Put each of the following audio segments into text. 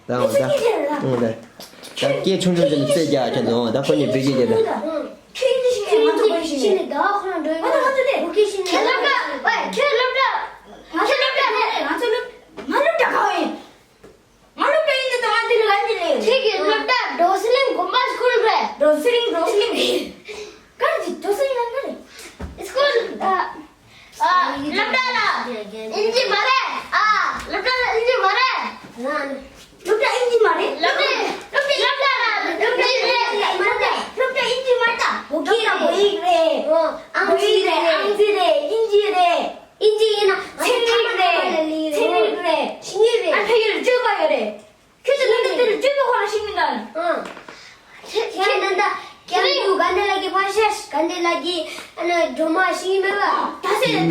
나오자. 응, 네. 나 끼에 충전 좀 세게 하잖아. 나 거기 베기게 돼. Şimdi daha sonra böyle. Bu kişinin. Kelebek. Vay kelebek. Kelebek. Maluda kawin. Maluda ini tuh mati lu anjir. ठीक है लड़का डोसलिंग गुम्बा school रे. डोसलिंग. kan डोसलिंग kan kan. School लड़का ना. इंजी मारे. लड़का इंजी मारे. लड़का इंजी मारे. लड़का इंजी मारता. 보기라 보이래. 앙지래. 인지나 생일그래. 알파기를 찍어야 돼. 그래서 너희들을 찍어서 하시면 걔는다. 걔는 간대 lagi ana drama 시면은 다시는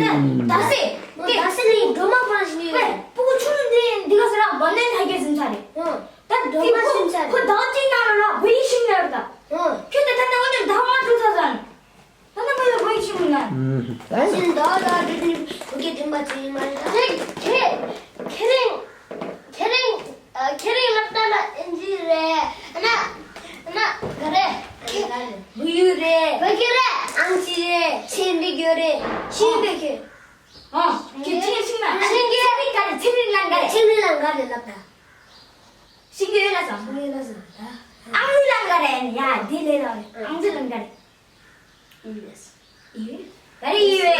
drama 방식이 왜 보고 추는데 네가 서라 만난 하게 진짜래. 난 drama 진짜래. 그 나한테 나라 왜 신나다. 근데 단내 오늘 다만 조사잖아. 나는 왜 신나? 사실 너들이 그게 좀 맞지 말이야. 걔는 맞다라 인지래. 하나 그래. 무유래. 왜 그래? 앙치래. 신비교래. 신비교. 기침이 신나. 신기란가래 났다. 신기해라서. 앙슬란가래. 야, 니네라. 앙슬란가래. Yes. Very easy.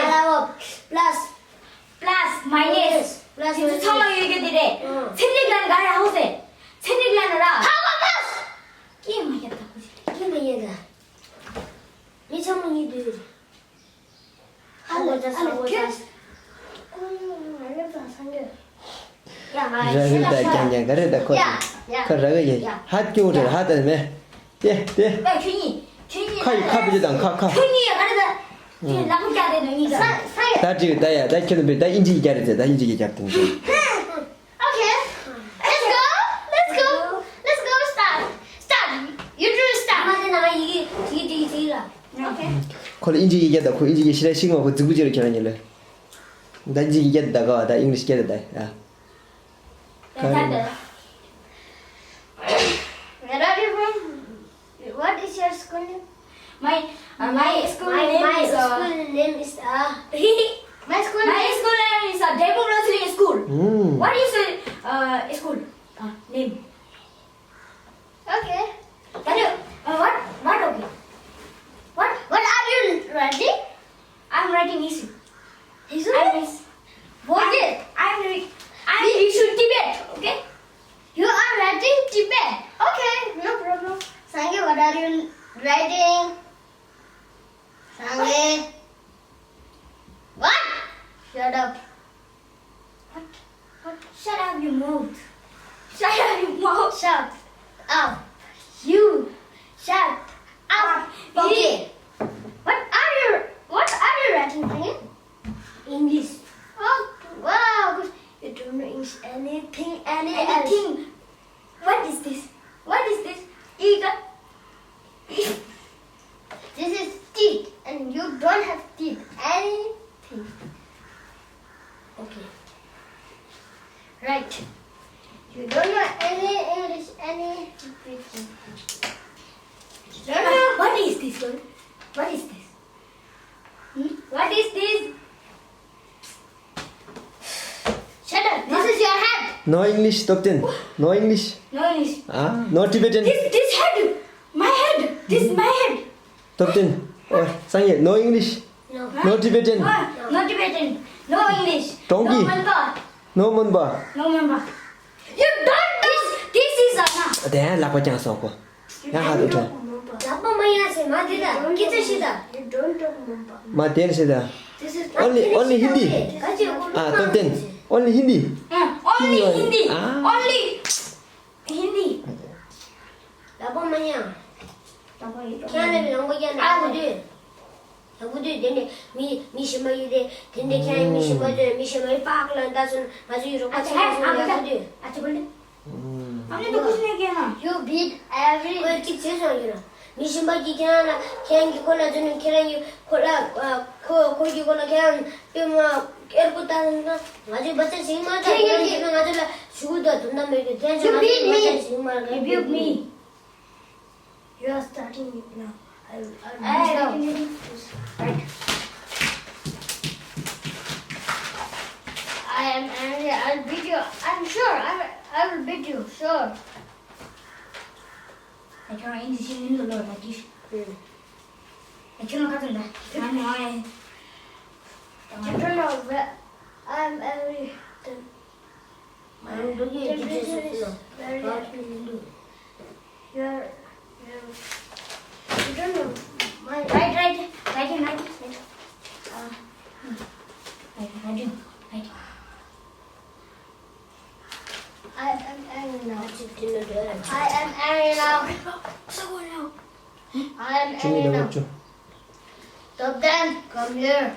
Plus, minus. 지금 처음 얘기들이 생리란 가야 하우세. 생리란이라. 게임 하겠다. 게임 얘가. 미쳐문이들. 사고자. 알겠다 상계. 저기다 그냥 그래다 거. 그러게 학교를 하다며. 예. 야, 괜히. 카비지당 카. 괜히 가르다. 지금 나쁘게 안 되는 이거. 나 지금 나야. 나 지금 나 인지 얘기하지. 나 인지 얘기했던 거. Okay. Let's go. Start. You do start. 나 이게 뒤라. Okay. 그걸 인지 얘기하다. 그 인지 싫어 신경 그 두부지를 겨는 일래. 나 인지 얘기하다가 나 잉글리시 얘기하다. 야. Where are you from? What is your school name? My school name is my school name is Devon Nursery School. What is school name? Okay. What okay? What are you writing? I'm writing issue. What is? I'm issue Tibet. Okay. You are writing Tibet. Okay, no problem. Sange, what are you writing? Sange. What? Shut up. What? Shut up, you mouth. Shut up, you mouth. Shut up. You. Shut up. Okay. What are you writing, Sange? English. Oh, wow. You don't know English anything. What is this? Ega. This is teeth, and you don't have teeth. Anything. Okay. Right. You don't know any English, anything. What is this one? What is this? What is this? Shut up. This is your head. No English, Topten. No English. No English. No Tibetan. This head. My head. This is my head. Topten. 상해. No English. No Tibetan. No Tibetan. No English. Donkey. No Manba. No Manba. No Manba. You don't know. This is a. 대한 라빠장 써고. 야 하도 돼. Lapa maya se madida. Kita shida. You don't know Manba. 마 대르시다. This is Only Hindi. Topten. Only Hindi. Only Hindi. Ah. Only Hindi. Lapa maya. क्या नहीं लंबा क्या नहीं मुझे देने मिशमाई दे देने क्या है मिशमाई पाक लंदा सुन मज़े रुका अच्छा बोले हमने तो कुछ नहीं किया ना you beat every कोई किस चीज़ हो गया 미신바기 그냥 그냥 콜라 주는 그냥 콜라 거기 콜라 그냥 뭐 깨고 다는 거 아주 버터 정말 그냥 지금 아주 죽어도 돈나 먹게 대전 아주 정말 rebuke me you are starting it now I am angry. I'll beat you. I'm sure. I will beat you. Sure. I can't end this in the Lord like this. I cannot cut it. I don't know where I'm angry. I'm looking at you. You're. You don't know. Right. I am angry now. I am angry now. I am 준비 angry now. 나갔죠? Stop them. Come here.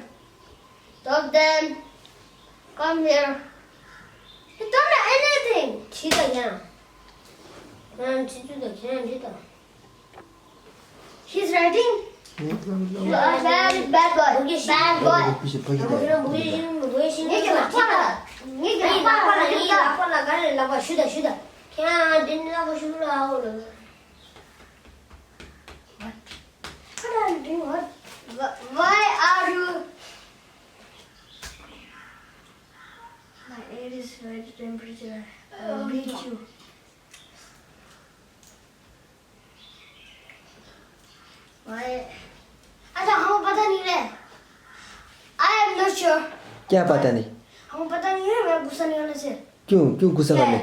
Stop them. Come here. You don't know anything. 지다 그냥. 그냥 지주다 그냥 지다. He's writing. Bad boy. Bad boy. 빛이 보이다. 그냥 뭐이시는 이게 나빠라. 이게 나빠라. 가래 나빠. 쉬다. 그냥 닌나고 쉬으라 하고. What are you doing? What? Why are you? My air is right temperature. I'll beat you. Why? अच्छा हमें पता नहीं है. I am not sure. क्या पता नहीं? हमें पता नहीं है मैं गुस्सा नहीं होने से. क्यों गुस्सा करने?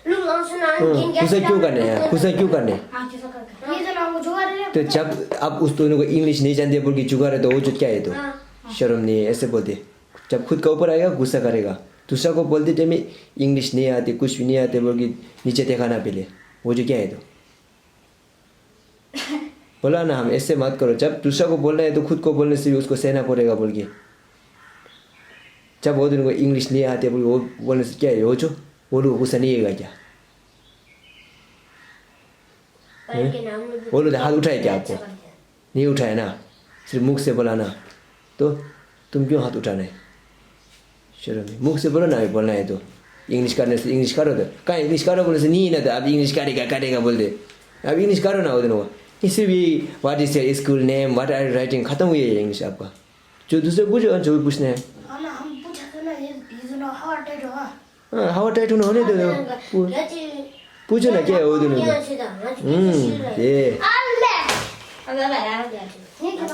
लोग ना सुना. गुस्सा क्यों करने हैं? गुस्सा क्यों करने? हाँ गुस्सा करके. ये तो ना वो जुगाड़ है. तो जब आप उस दोनों को इंग्लिश नहीं जानते बोल के जुगाड़ है तो वो जो क्या है तो शर्म नहीं है ऐसे बोलते. जब खुद का ऊपर आएगा गुस्सा करेगा. दूसरा को बोलते टाइम में इंग्लिश नहीं आते कुछ भी नहीं आते बोल के नीचे दिखाना पहले वो जो क्या है तो बोला ना हम ऐसे मत करो. जब दूसरा को बोलना है तो खुद को बोलने से भी उसको सहना पड़ेगा बोल के. जब वो दोनों को इंग्लिश नहीं आते बोल वो बोलने से क्या है वो लोग गुस्सा नहीं आएगा क्या? वो लोग हाथ उठाए क्या आपको? नहीं उठाए ना. सिर्फ मुख से बोला ना तो तुम क्यों हाथ उठाना है? शर्म नहीं. मुख से बोलो ना बोलना है तो इंग्लिश करने से इंग्लिश करो तो कहाँ इंग्लिश करो बोलने से नहीं ना तो अब इंग्लिश करेगा बोल दे. अब इंग्लिश करो ना वो दोनों को. इसे भी what is your school name what are you writing खत्म हुई है इंग्लिश आपका. जो दूसरे पूछो जो भी पूछना है. हम पूछा था ना ये दोनों हावा टाइट होगा. हाँ हवा टाइट होने दो. पूछो ना क्या है वो दोनों को. ये अल्ले. अबे ये क्या